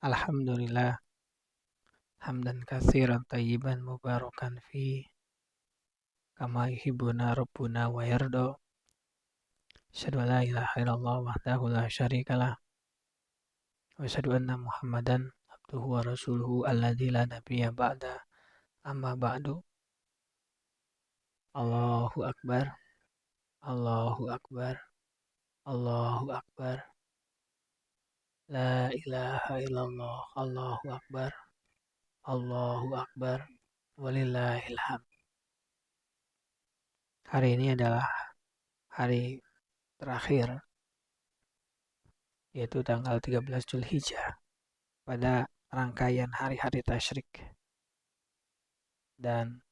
Alhamdulillah, hamdan katsiran tayyiban mubarakan fi kama yuhibbuna rabbuna wa yarda. Asyhadu an la ilaha illallah wahdahu la syarikalah wa asyhadu anna Muhammadan abduhu wa rasuluhu alladzi la nabiyya ba'da. Amma ba'du. Allahu akbar. Allahu akbar. Allahu akbar. La ilaha illallah. Allahu akbar. Allahu akbar. Walillahil hamd. Hari ini adalah hari terakhir, yaitu tanggal 13 Zulhijjah pada rangkaian hari-hari tasyrik. Dan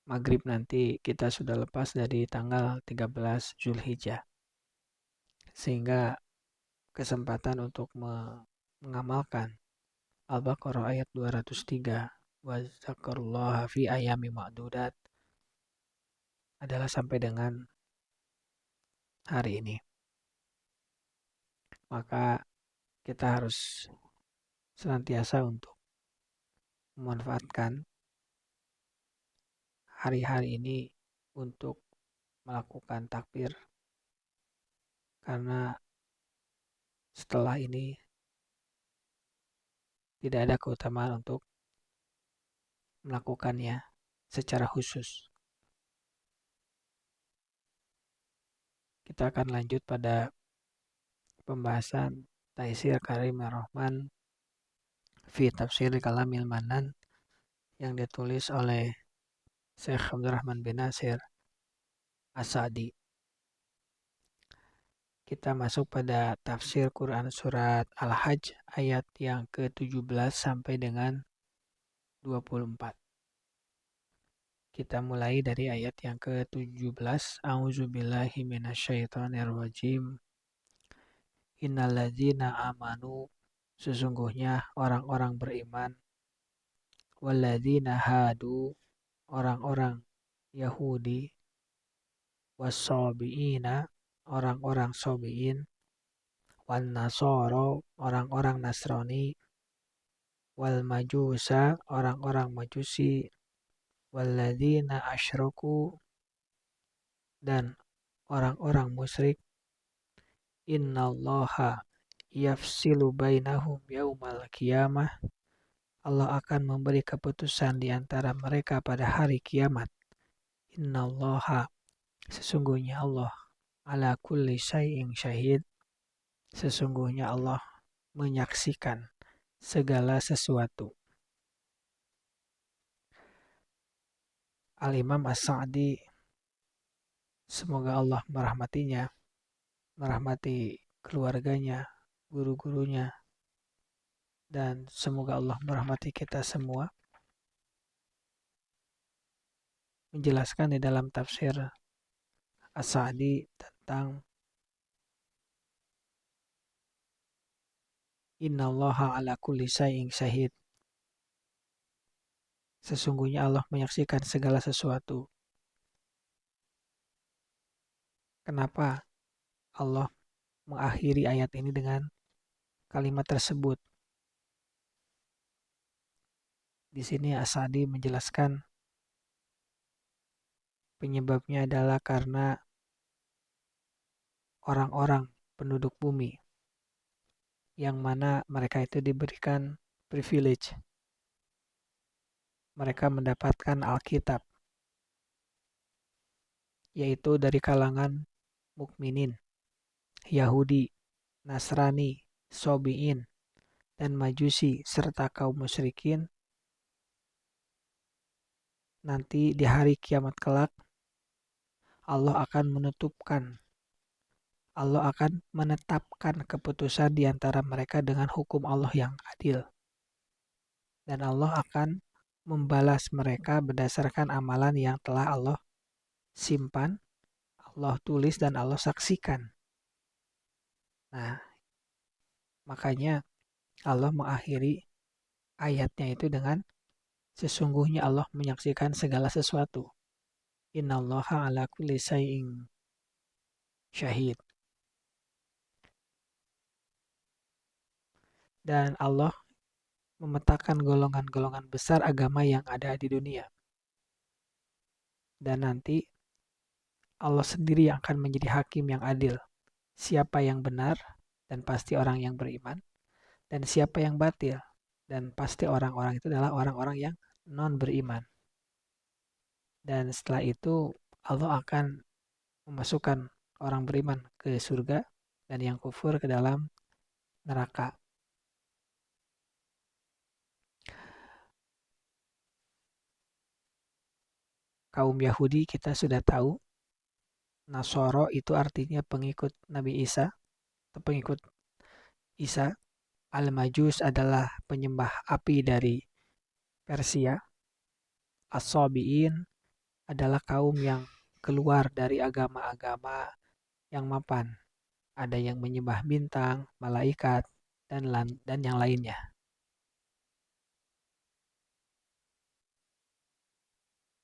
maghrib nanti kita sudah lepas dari tanggal 13 Zulhijjah. Sehingga kesempatan untuk mengamalkan Al-Baqarah ayat 203 wa zakarullaha fi ayami ma'dudat adalah sampai dengan hari ini. Maka kita harus senantiasa untuk memanfaatkan hari-hari ini untuk melakukan takbir, karena setelah ini tidak ada keutamaan untuk melakukannya secara khusus. Kita akan lanjut pada pembahasan Taisir Karimir Rahman fi Tafsir Kalamil Manan yang ditulis oleh Syekh Abdurrahman bin Nasir As-Sa'di. Kita masuk pada tafsir Quran surat Al-Hajj ayat yang ke-17 sampai dengan 24. Kita mulai dari ayat yang ke-17. A'udzubillahi minasyaitonirrajim. Innalladzina amanu, sesungguhnya orang-orang beriman, walladzina hadu, orang-orang Yahudi, wassabiina, orang-orang Sabiin, wan nasara, orang-orang Nasrani, wal majusa, orang-orang Majusi, walladzina asyraku, dan orang-orang musyrik. Innallaha yafsilu bainahum yaumal qiyamah, Allah akan memberi keputusan di antara mereka pada hari kiamat. Innallaha, sesungguhnya Allah, ala kulli syai'in syahid, sesungguhnya Allah menyaksikan segala sesuatu. Al-Imam As-Sa'di, semoga Allah merahmatinya, merahmati keluarganya, guru-gurunya, dan semoga Allah merahmati kita semua, menjelaskan di dalam tafsir As-Sa'di tentang Innallaha ala kulli syai'in syahid, sesungguhnya Allah menyaksikan segala sesuatu. Kenapa Allah mengakhiri ayat ini dengan kalimat tersebut? Di sini As-Sa'di menjelaskan penyebabnya adalah karena orang-orang penduduk bumi yang mana mereka itu diberikan privilege. Mereka mendapatkan Alkitab, yaitu dari kalangan mukminin, Yahudi, Nasrani, Sabiin, dan Majusi, serta kaum musyrikin. Nanti di hari kiamat kelak, Allah akan menetapkan keputusan di antara mereka dengan hukum Allah yang adil. Dan Allah akan membalas mereka berdasarkan amalan yang telah Allah simpan, Allah tulis, dan Allah saksikan. Nah, makanya Allah mengakhiri ayatnya itu dengan sesungguhnya Allah menyaksikan segala sesuatu. Innallaha ala kulli syai'in syahid. Dan Allah memetakan golongan-golongan besar agama yang ada di dunia. Dan nanti Allah sendiri yang akan menjadi hakim yang adil. Siapa yang benar, dan pasti orang yang beriman. Dan siapa yang batil, dan pasti orang-orang itu adalah orang-orang yang non beriman. Dan setelah itu Allah akan memasukkan orang beriman ke surga dan yang kufur ke dalam neraka. Kaum Yahudi kita sudah tahu, Nasoro itu artinya pengikut Nabi Isa atau pengikut Isa. Al-Majus adalah penyembah api dari Persia. As-Sabi'in adalah kaum yang keluar dari agama-agama yang mapan. Ada yang menyembah bintang, malaikat, dan yang lainnya.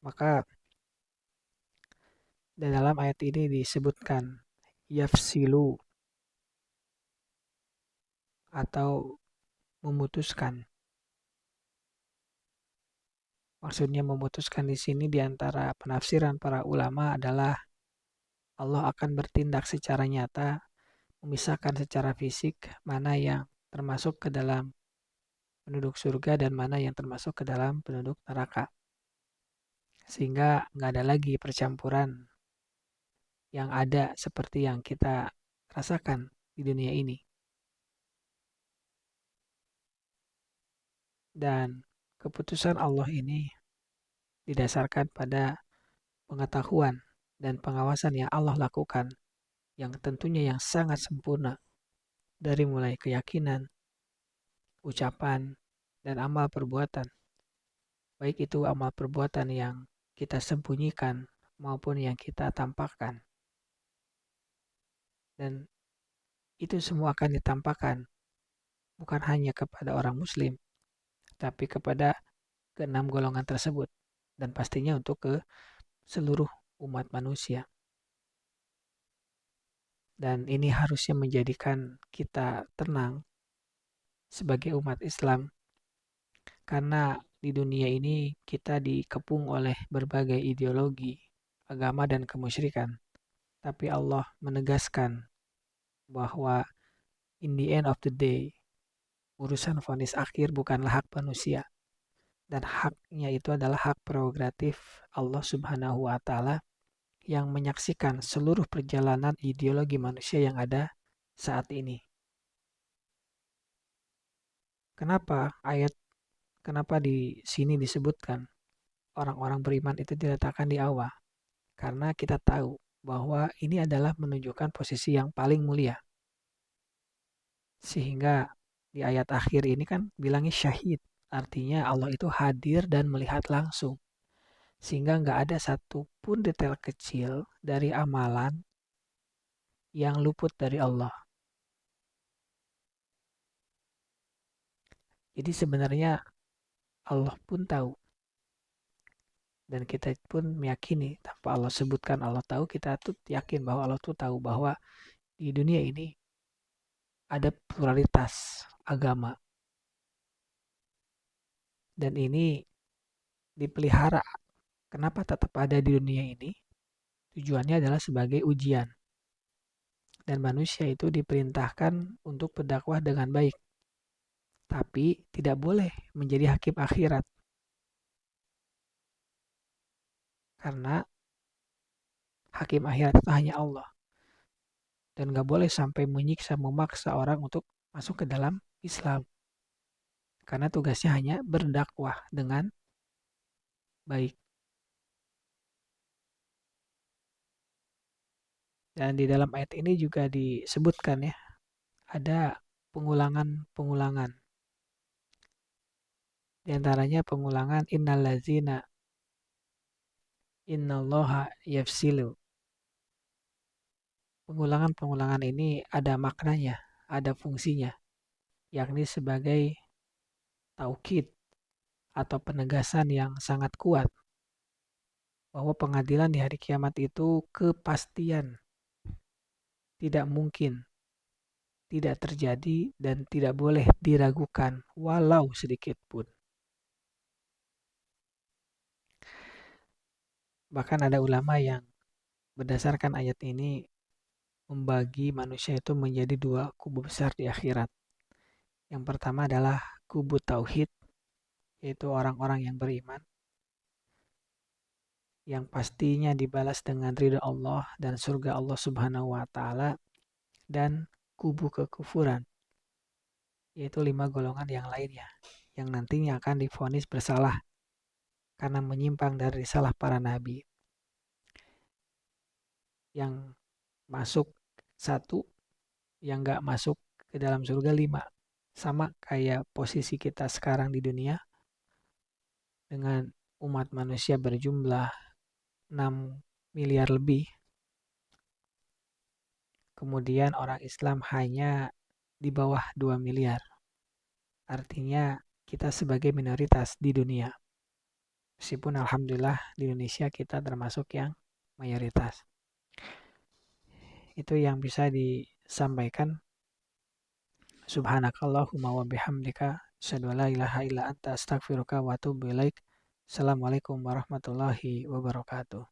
Maka di dalam ayat ini disebutkan yafsilu atau memutuskan. Maksudnya memutuskan di sini di antara penafsiran para ulama adalah Allah akan bertindak secara nyata, memisahkan secara fisik mana yang termasuk ke dalam penduduk surga dan mana yang termasuk ke dalam penduduk neraka. Sehingga nggak ada lagi percampuran yang ada seperti yang kita rasakan di dunia ini. Dan keputusan Allah ini didasarkan pada pengetahuan dan pengawasan yang Allah lakukan, yang tentunya yang sangat sempurna, dari mulai keyakinan, ucapan, dan amal perbuatan. Baik itu amal perbuatan yang kita sembunyikan maupun yang kita tampakkan. Dan itu semua akan ditampakkan bukan hanya kepada orang muslim, tapi kepada keenam golongan tersebut. Dan pastinya untuk ke seluruh umat manusia. Dan ini harusnya menjadikan kita tenang sebagai umat Islam. Karena di dunia ini kita dikepung oleh berbagai ideologi, agama dan kemusyrikan. Tapi Allah menegaskan bahwa in the end of the day, urusan vonis akhir bukanlah hak manusia. Dan haknya itu adalah hak prerogatif Allah Subhanahu wa Ta'ala yang menyaksikan seluruh perjalanan ideologi manusia yang ada saat ini. Kenapa di sini disebutkan orang-orang beriman itu diletakkan di awal? Karena kita tahu bahwa ini adalah menunjukkan posisi yang paling mulia. Sehingga di ayat akhir ini kan bilangnya syahid. Artinya Allah itu hadir dan melihat langsung. Sehingga nggak ada satupun detail kecil dari amalan yang luput dari Allah. Jadi sebenarnya Allah pun tahu. Dan kita pun meyakini tanpa Allah sebutkan Allah tahu, kita tuh yakin bahwa Allah tuh tahu bahwa di dunia ini ada pluralitas agama. Dan ini dipelihara. Kenapa tetap ada di dunia ini? Tujuannya adalah sebagai ujian. Dan manusia itu diperintahkan untuk berdakwah dengan baik. Tapi tidak boleh menjadi hakim akhirat. Karena hakim akhirat itu hanya Allah. Dan gak boleh sampai menyiksa, memaksa orang untuk masuk ke dalam Islam. Karena tugasnya hanya berdakwah dengan baik. Dan di dalam ayat ini juga disebutkan ya, ada pengulangan-pengulangan. Di antaranya pengulangan innallazina innallaha yafsilu. Pengulangan-pengulangan ini ada maknanya, ada fungsinya, yakni sebagai taukid atau penegasan yang sangat kuat bahwa pengadilan di hari kiamat itu kepastian, tidak mungkin tidak terjadi dan tidak boleh diragukan walau sedikit pun. Bahkan ada ulama yang berdasarkan ayat ini membagi manusia itu menjadi dua kubu besar di akhirat. Yang pertama adalah kubu tauhid, yaitu orang-orang yang beriman, yang pastinya dibalas dengan ridha Allah dan surga Allah Subhanahu wa taala, dan kubu kekufuran, yaitu 5 golongan yang lainnya yang nantinya akan divonis bersalah karena menyimpang dari risalah para nabi. Yang masuk 1, yang nggak masuk ke dalam surga 5. Sama kayak posisi kita sekarang di dunia dengan umat manusia berjumlah 6 miliar lebih. Kemudian orang Islam hanya di bawah 2 miliar. Artinya kita sebagai minoritas di dunia. Meskipun alhamdulillah di Indonesia kita termasuk yang mayoritas. Itu yang bisa disampaikan. Subhanakallahumma wa bihamdika asyhadu an la ilaha illa anta astaghfiruka wa atubu ilaik. Assalamualaikum warahmatullahi wabarakatuh.